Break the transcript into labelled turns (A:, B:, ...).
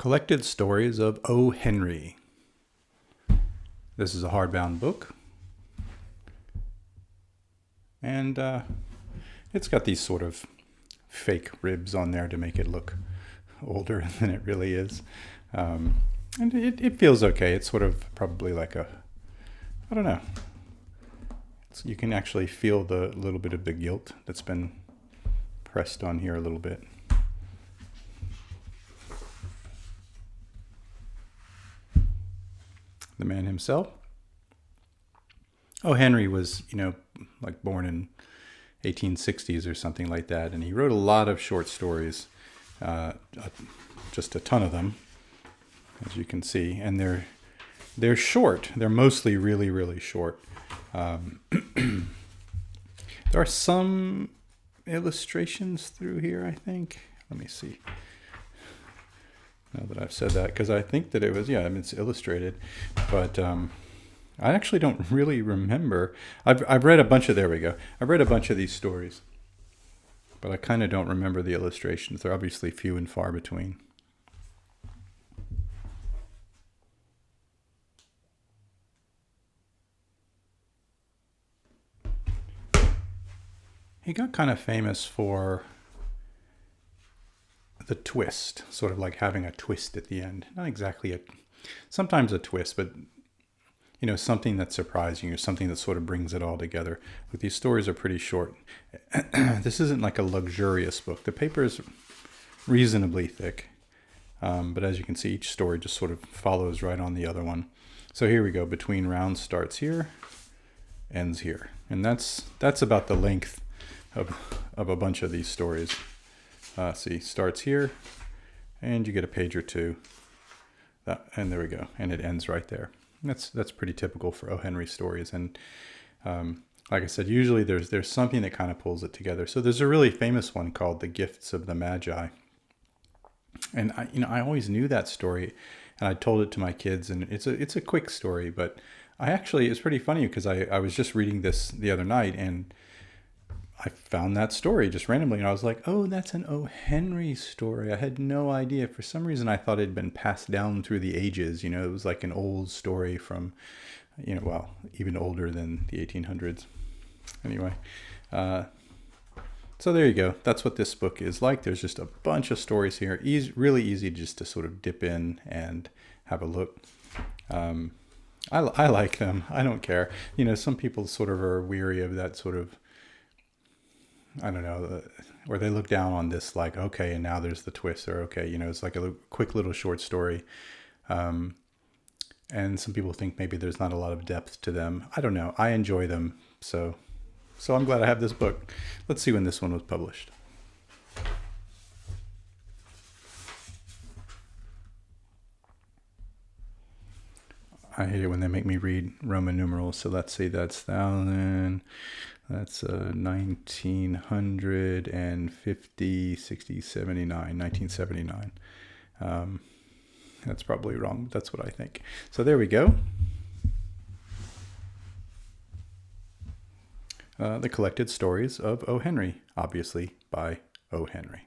A: Collected Stories of O. Henry. This is a hardbound book. And it's got these sort of fake ribs on there to make it look older than it really is. And it feels okay. It's sort of probably like a, I don't know. You can actually feel the little bit of the gilt that's been pressed on here a little bit. The man himself. O. Henry was, like born in 1860s or something like that, and he wrote a lot of short stories, just a ton of them, as you can see, and they're short. They're mostly really, really short. There are some illustrations through here, I think. Let me see. Now that I've said that, because I think that it was, it's illustrated, but I actually don't really remember. I've read a bunch of, there we go. I've read a bunch of these stories, but I kind of don't remember the illustrations. They're obviously few and far between. He got kind of famous for the twist, sort of like having a twist at the end. Not exactly sometimes a twist, but something that's surprising or something that sort of brings it all together. But these stories are pretty short. This isn't like a luxurious book. The paper is reasonably thick, but as you can see, each story just sort of follows right on the other one. So here we go. Between rounds starts here, ends here, and that's about the length of a bunch of these stories. See, starts here, and you get a page or two, and there we go, and it ends right there. That's pretty typical for O. Henry stories, and like I said, usually there's something that kind of pulls it together. So there's a really famous one called "The Gifts of the Magi," and I always knew that story, and I told it to my kids, and it's a quick story, but it's pretty funny because I was just reading this the other night, and I found that story just randomly, and I was like, oh, that's an O. Henry story. I had no idea. For some reason, I thought it had been passed down through the ages. It was like an old story from, even older than the 1800s. Anyway, so there you go. That's what this book is like. There's just a bunch of stories here. Really easy just to sort of dip in and have a look. I like them. I don't care. Some people sort of are weary of that sort of, I don't know, where they look down on this like, okay, and now there's the twist, or okay, it's like a quick little short story. And some people think maybe there's not a lot of depth to them. I don't know. I enjoy them. So I'm glad I have this book. Let's see when this one was published. I hate it when they make me read Roman numerals. So let's see, that's 1,000. That's 1950, 60, 79, 1979. That's probably wrong. That's what I think. So there we go. The Collected Stories of O. Henry, obviously by O. Henry.